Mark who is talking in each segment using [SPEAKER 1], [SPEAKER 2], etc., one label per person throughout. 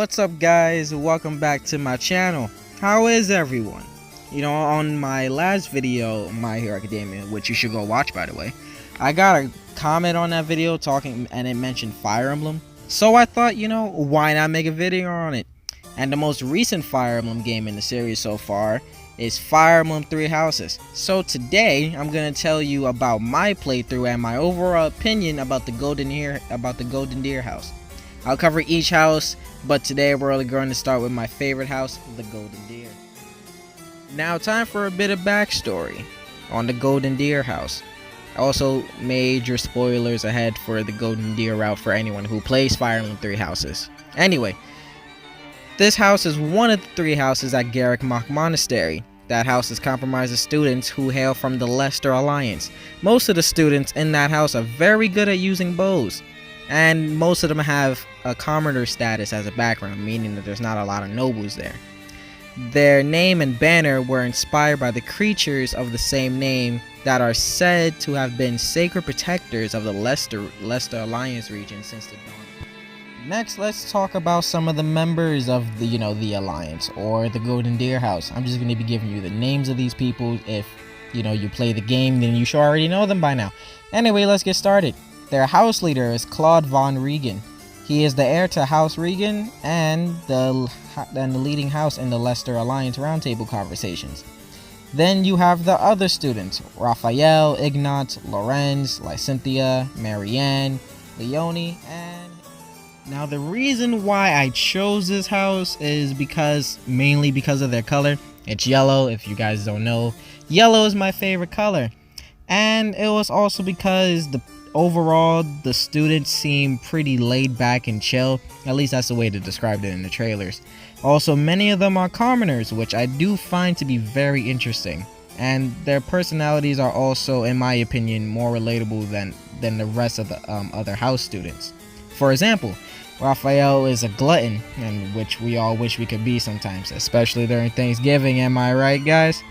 [SPEAKER 1] What's up, guys? Welcome back to my channel. How is everyone? On my last video, My Hero Academia, which you should go watch, by the way, I got a comment on that video talking, and it mentioned Fire Emblem. So I thought, why not make a video on it? And the most recent Fire Emblem game in the series so far is Fire Emblem Three Houses. So today, I'm gonna tell you about my playthrough and my overall opinion about the Golden Deer house. I'll cover each house, but today we're only going to start with my favorite house, the Golden Deer. Now, time for a bit of backstory on the Golden Deer house. Also, major spoilers ahead for the Golden Deer route for anyone who plays Fire Emblem Three Houses. Anyway, this house is one of the three houses at Garrick Mach Monastery. That house is comprised of students who hail from the Leicester Alliance. Most of the students in that house are very good at using bows, and most of them have a commoner status as a background, meaning that there's not a lot of nobles there. Their name and banner were inspired by the creatures of the same name that are said to have been sacred protectors of the Leicester Alliance region since the dawn. Next, let's talk about some of the members of the Alliance or the Golden Deer house. I'm just going to be giving you the names of these people. If you play the game, then you should already know them by now. Anyway, let's get started. Their house leader is Claude von Regan. He is the heir to House Regan and the leading house in the Leicester Alliance roundtable conversations. Then you have the other students, Raphael, Ignat, Lorenz, Lysynthia, Marianne, Leonie, and... Now, the reason why I chose this house is mainly because of their color. It's yellow. If you guys don't know, yellow is my favorite color. And it was also because overall the students seem pretty laid back and chill. At least that's the way they described it in the trailers. Also, many of them are commoners, which I do find to be very interesting. And their personalities are also, in my opinion, more relatable than the rest of the other house students. For example, Raphael is a glutton, and which we all wish we could be sometimes, especially during Thanksgiving. Am I right, guys?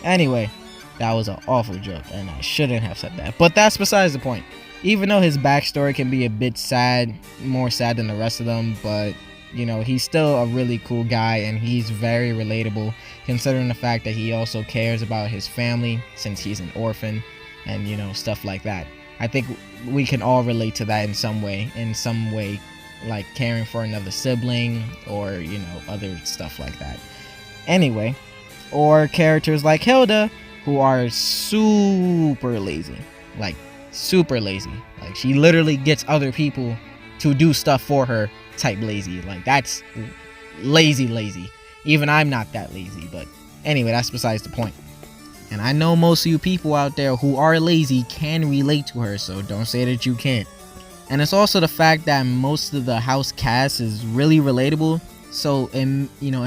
[SPEAKER 1] Anyway, that was an awful joke, and I shouldn't have said that. But that's besides the point. Even though his backstory can be a bit sad, more sad than the rest of them, but he's still a really cool guy, and he's very relatable, considering the fact that he also cares about his family since he's an orphan, and stuff like that. I think we can all relate to that in some way, like caring for another sibling or other stuff like that. Anyway, or characters like Hilda, who are super lazy, like she literally gets other people to do stuff for her type lazy. Like, that's lazy. Even I'm not that lazy, but anyway, that's besides the point. And I know most of you people out there who are lazy can relate to her, so don't say that you can't. And it's also the fact that most of the house cast is really relatable, so it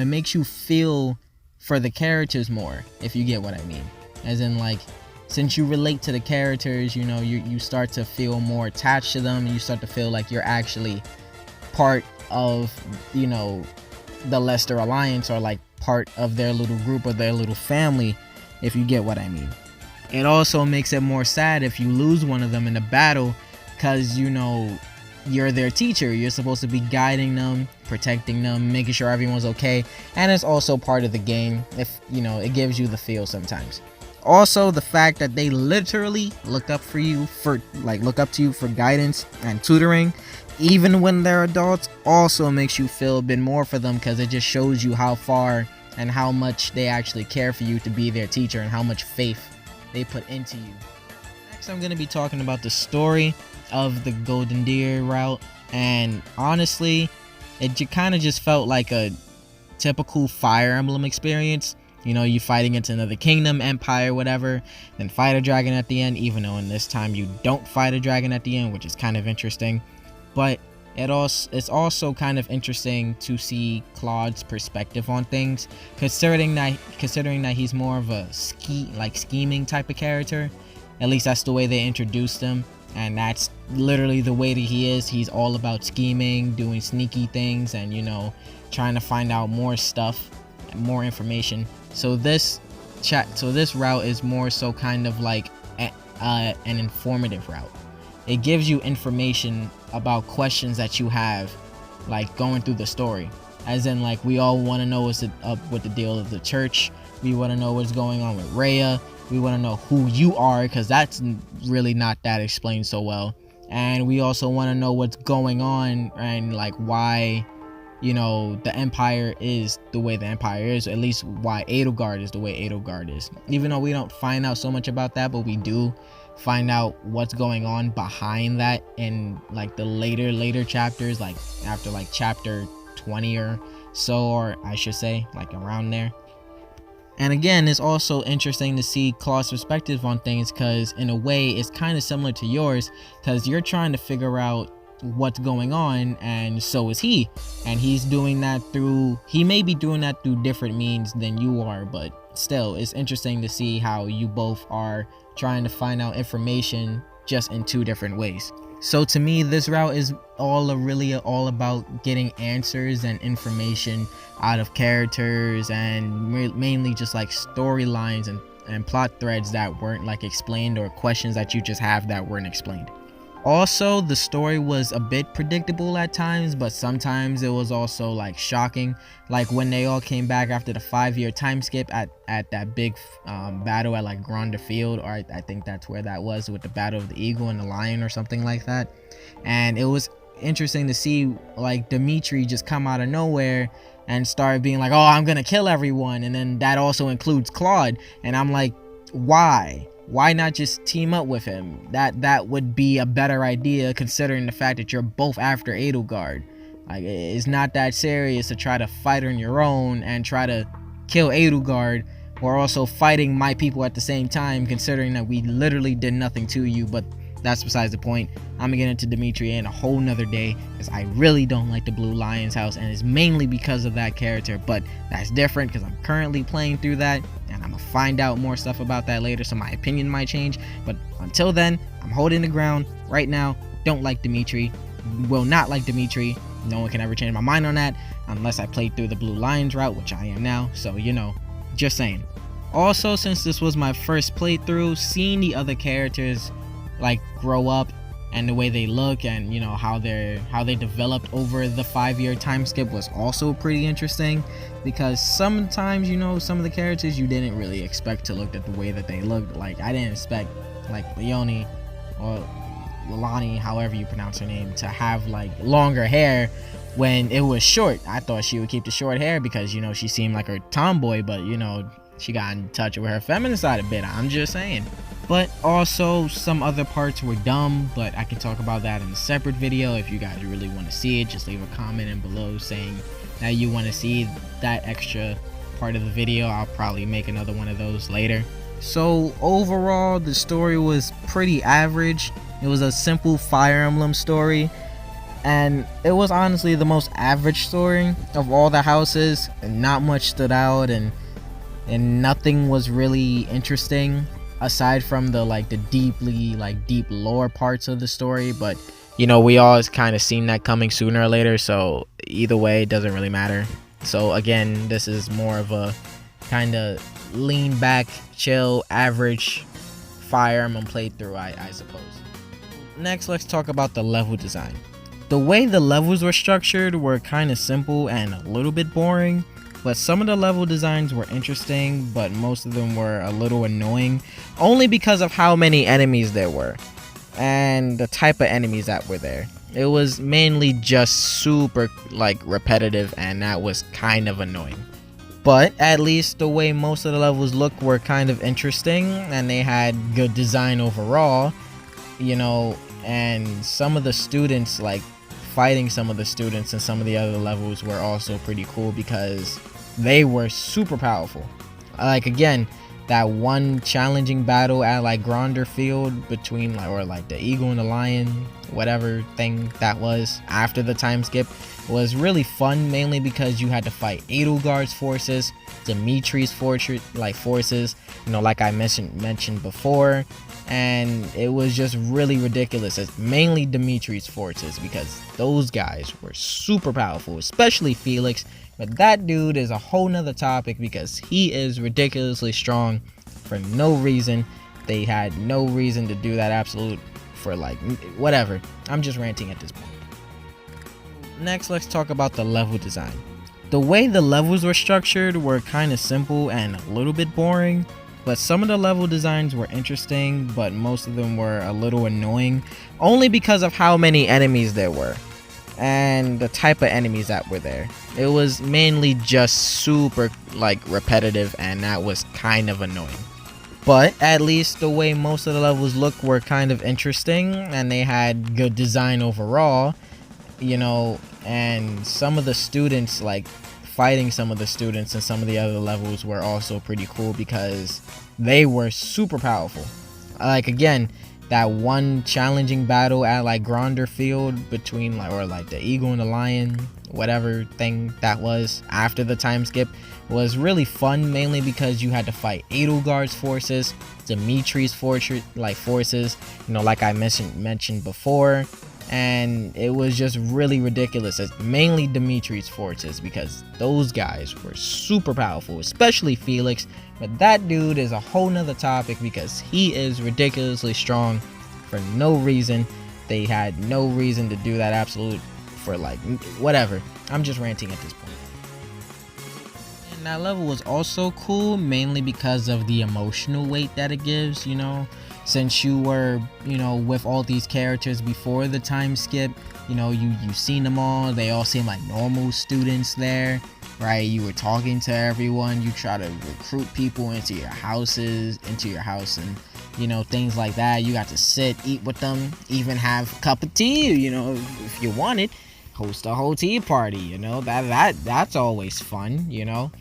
[SPEAKER 1] makes you feel for the characters more, if you get what I mean. As in, like, since you relate to the characters, you start to feel more attached to them, and you start to feel like you're actually part of the Leicester Alliance, or like part of their little group or their little family, if you get what I mean. It also makes it more sad if you lose one of them in a battle, because you're their teacher. You're supposed to be guiding them, protecting them, making sure everyone's okay, and it's also part of the game. If it gives you the feel sometimes. Also, the fact that they literally look up to you for guidance and tutoring, even when they're adults, also makes you feel a bit more for them, because it just shows you how far and how much they actually care for you to be their teacher, and how much faith they put into you. Next, I'm going to be talking about the story of the Golden Deer route, and honestly, it kind of just felt like a typical Fire Emblem experience. You fight against another kingdom, empire, whatever, then fight a dragon at the end, even though in this time you don't fight a dragon at the end, which is kind of interesting. But it's also kind of interesting to see Claude's perspective on things, considering that he's more of a scheming type of character. At least that's the way they introduced him, and that's literally the way that he is. He's all about scheming, doing sneaky things, and trying to find out more stuff and more information. So this route is more so kind of like an informative route. It gives you information about questions that you have, like going through the story. as in like we all want to know what's up with the deal of the church. We want to know what's going on with Rhea. We want to know who you are, because that's really not that explained so well. And we also want to know what's going on and like why, you know, the Empire is the way the Empire is, at least why Edelgard is the way Edelgard is. Even though we don't find out so much about that, but we do find out what's going on behind that in like the later chapters, like after like chapter 20 or so, or I should say like around there. And again, it's also interesting to see Claw's perspective on things, because in a way it's kind of similar to yours, because you're trying to figure out what's going on, and so is he. And he's doing that through, he may be doing that through different means than you are, but still, it's interesting to see how you both are trying to find out information just in two different ways. So to me, this route is really all about getting answers and information out of characters, and mainly just like storylines and plot threads that weren't like explained, or questions that you just have that weren't explained. Also, the story was a bit predictable at times, but sometimes it was also like shocking, like when they all came back after the 5-year time skip at that big battle at like Gronder Field, or I think that's where that was, with the battle of the eagle and the lion or something like that. And it was interesting to see like Dimitri just come out of nowhere and start being like, oh, I'm gonna kill everyone, and then that also includes Claude. And I'm like, why not just team up with him? That would be a better idea, considering the fact that you're both after Edelgard. Like, it's not that serious to try to fight on your own and try to kill Edelgard, or also fighting my people at the same time, considering that we literally did nothing to you. But that's besides the point. I'm gonna get into Dimitri in a whole nother day, because I really don't like the Blue Lion's house, and it's mainly because of that character. But that's different, because I'm currently playing through that, and I'm gonna find out more stuff about that later, so my opinion might change. But until then, I'm holding the ground right now. Don't like Dimitri, will not like Dimitri. No one can ever change my mind on that, unless I play through the Blue Lions route, which I am now. So, you know, just saying. Also, since this was my first playthrough, seeing the other characters like grow up, and the way they look, and you know how they developed over the 5-year time skip was also pretty interesting, because sometimes, you know, some of the characters you didn't really expect to look at the way that they looked. Like, I didn't expect like Leonie, or Lilani, however you pronounce her name, to have like longer hair when it was short. I thought she would keep the short hair because, you know, she seemed like a tomboy, but you know, she got in touch with her feminine side a bit. I'm just saying. But also, some other parts were dumb, but I can talk about that in a separate video. If you guys really want to see it, just leave a comment in below saying that you want to see that extra part of the video. I'll probably make another one of those later. So overall, the story was pretty average. It was a simple Fire Emblem story, and it was honestly the most average story of all the houses, and not much stood out, and nothing was really interesting, aside from the deep lore parts of the story. But you know, we all kind of seen that coming sooner or later, so either way, it doesn't really matter. So again, this is more of a kind of lean back, chill, average Fire Emblem playthrough, I suppose. Next, let's talk about the level design. The way the levels were structured were kind of simple and a little bit boring, but some of the level designs were interesting, but most of them were a little annoying, only because of how many enemies there were and the type of enemies that were there. It was mainly just super like repetitive, and that was kind of annoying. But at least the way most of the levels looked were kind of interesting, and they had good design overall, you know. And some of the students, like fighting some of the students in some of the other levels, were also pretty cool because they were super powerful. Like, again, that one challenging battle at like Gronder Field between like the eagle and the lion, whatever thing that was after the time skip, was really fun, mainly because you had to fight Edelgard's forces, Dimitri's forces, you know, like I mentioned before. And it was just really ridiculous. It's mainly Dimitri's forces, because those guys were super powerful, especially Felix. But that dude is a whole nother topic, because he is ridiculously strong for no reason. They had no reason to do that absolute for like whatever. I'm just ranting at this point. Next, let's talk about the level design. The way the levels were structured were kind of simple and a little bit boring, but some of the level designs were interesting, but most of them were a little annoying, only because of how many enemies there were and the type of enemies that were there. It was mainly just super like repetitive, and that was kind of annoying. But at least the way most of the levels looked were kind of interesting, and they had good design overall, you know. And some of the students, like fighting some of the students in some of the other levels, were also pretty cool because they were super powerful. Like, again, that one challenging battle at like Gronder Field between like the eagle and the lion, whatever thing that was after the time skip, was really fun, mainly because you had to fight Edelgard's forces, Dimitri's forces, you know, like I mentioned before. And it was just really ridiculous. It's mainly Dimitri's forces, because those guys were super powerful, especially Felix. But that dude is a whole nother topic, because he is ridiculously strong for no reason. They had no reason to do that absolute for like whatever. I'm just ranting at this point. And that level was also cool, mainly because of the emotional weight that it gives, you know. Since you were, you know, with all these characters before the time skip, you know, you've seen them all. They all seem like normal students there, right? You were talking to everyone. You try to recruit people into your house, and, you know, things like that. You got to sit, eat with them, even have a cup of tea, you know, if you wanted. Host a whole tea party, you know. That's always fun, you know.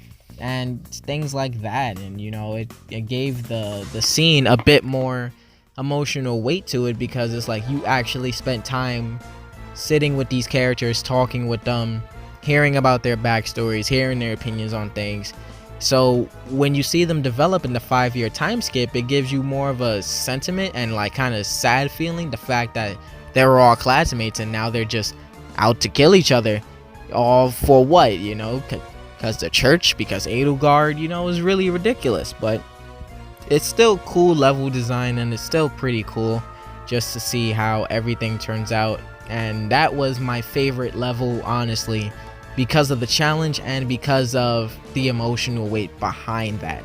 [SPEAKER 1] And things like that. And, you know, it gave the scene a bit more emotional weight to it, because it's like you actually spent time sitting with these characters, talking with them, hearing about their backstories, hearing their opinions on things. So when you see them develop in the 5-year time skip, it gives you more of a sentiment and like kind of sad feeling, the fact that they were all classmates and now they're just out to kill each other, all for what, you know, because the church, because Edelgard, you know, is really ridiculous. But it's still cool level design, and it's still pretty cool just to see how everything turns out. And that was my favorite level, honestly, because of the challenge and because of the emotional weight behind that.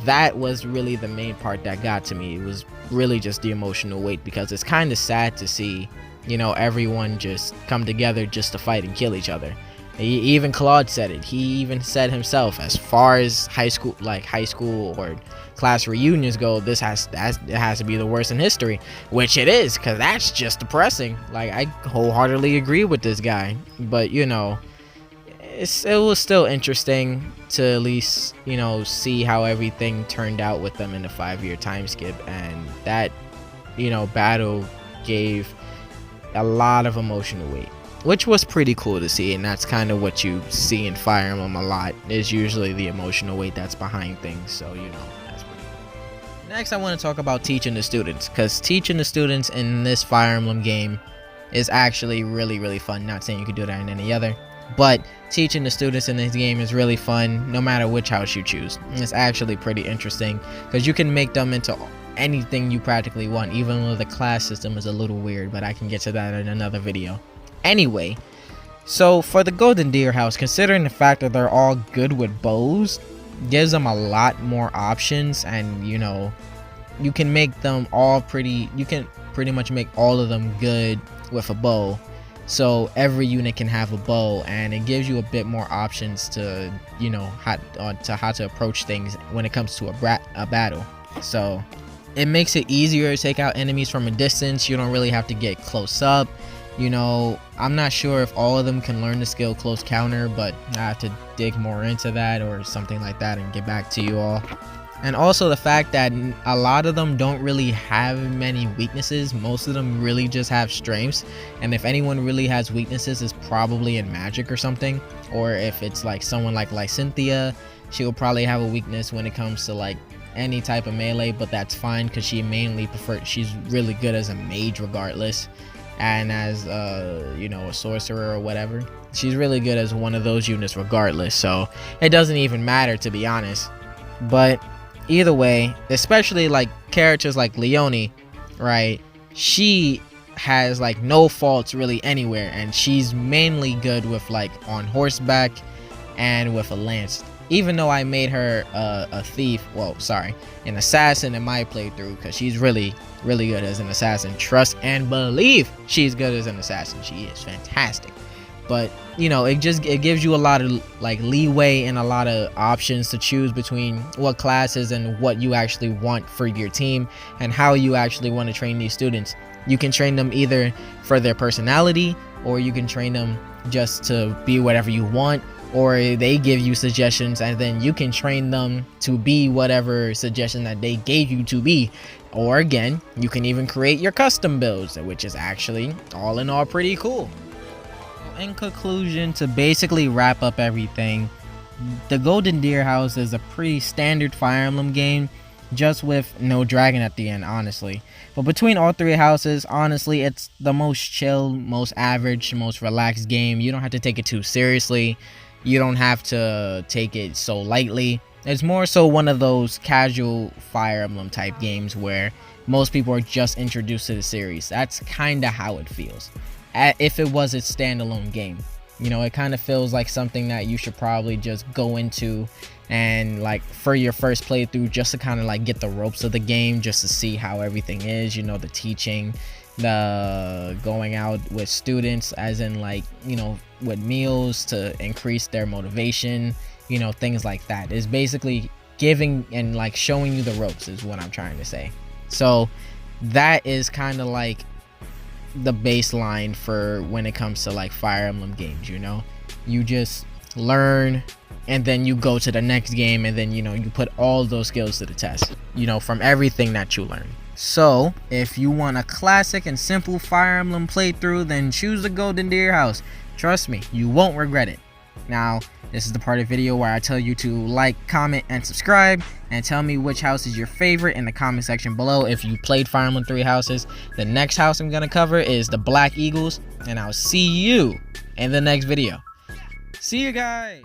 [SPEAKER 1] That was really the main part that got to me. It was really just the emotional weight, because it's kind of sad to see, you know, everyone just come together just to fight and kill each other. Even Claude said it. He even said himself, as far as high school or class reunions go, it has to be the worst in history, which it is, because that's just depressing. Like, I wholeheartedly agree with this guy. But, you know, it was still interesting to at least, you know, see how everything turned out with them in the 5-year time skip. And that, you know, battle gave a lot of emotional weight, which was pretty cool to see. And that's kind of what you see in Fire Emblem a lot, is usually the emotional weight that's behind things. So, you know, that's pretty cool. Next, I want to talk about teaching the students, because teaching the students in this Fire Emblem game is actually really, really fun. Not saying you could do that in any other, but teaching the students in this game is really fun, no matter which house you choose. It's actually pretty interesting, because you can make them into anything you practically want, even though the class system is a little weird, but I can get to that in another video. Anyway, so for the Golden Deer house, considering the fact that they're all good with bows, gives them a lot more options. And, you know, you can make them all you can pretty much make all of them good with a bow. So every unit can have a bow, and it gives you a bit more options to, you know, how to approach things when it comes to a battle. So it makes it easier to take out enemies from a distance. You don't really have to get close up. You know, I'm not sure if all of them can learn the skill close counter, but I have to dig more into that or something like that and get back to you all. And also the fact that a lot of them don't really have many weaknesses. Most of them really just have strengths. And if anyone really has weaknesses, it's probably in magic or something. Or if it's like someone like Lysynthia, she'll probably have a weakness when it comes to like any type of melee, but that's fine, because she's really good as a mage regardless. And as you know, a sorcerer or whatever, she's really good as one of those units regardless. So it doesn't even matter, to be honest. But either way, especially like characters like Leonie, right? She has like no faults really anywhere, and she's mainly good with like on horseback and with a lance. Even though I made her a thief, well, sorry, an assassin in my playthrough, because she's really good as an assassin. Trust and believe she's good as an assassin. She is fantastic. But you know, it gives you a lot of like leeway and a lot of options to choose between what classes and what you actually want for your team and how you actually want to train these students. You can train them either for their personality, or you can train them just to be whatever you want, or they give you suggestions and then you can train them to be whatever suggestion that they gave you to be. Or again, you can even create your custom builds, which is actually all in all pretty cool. In conclusion, to basically wrap up everything, the Golden Deer House is a pretty standard Fire Emblem game, just with no dragon at the end, honestly. But between all three houses, honestly, it's the most chill, most average, most relaxed game. You don't have to take it too seriously. You don't have to take it so lightly. It's more so one of those casual Fire Emblem type games where most people are just introduced to the series. That's kind of how it feels. If it was its standalone game, you know, it kind of feels like something that you should probably just go into and like for your first playthrough, just to kind of like get the ropes of the game, just to see how everything is, you know, the teaching, the going out with students, as in like, you know, with meals to increase their motivation, you know, things like that. It's basically giving and like showing you the ropes is what I'm trying to say. So that is kind of like the baseline for when it comes to like Fire Emblem games. You know, you just learn and then you go to the next game, and then, you know, you put all those skills to the test, you know, from everything that you learn. So if you want a classic and simple Fire Emblem playthrough, then choose the Golden Deer House. Trust me, you won't regret it. Now, this is the part of the video where I tell you to like, comment, and subscribe, and tell me which house is your favorite in the comment section below. If you played Fire Emblem Three Houses, the next house I'm going to cover is the Black Eagles, and I'll see you in the next video. See you guys!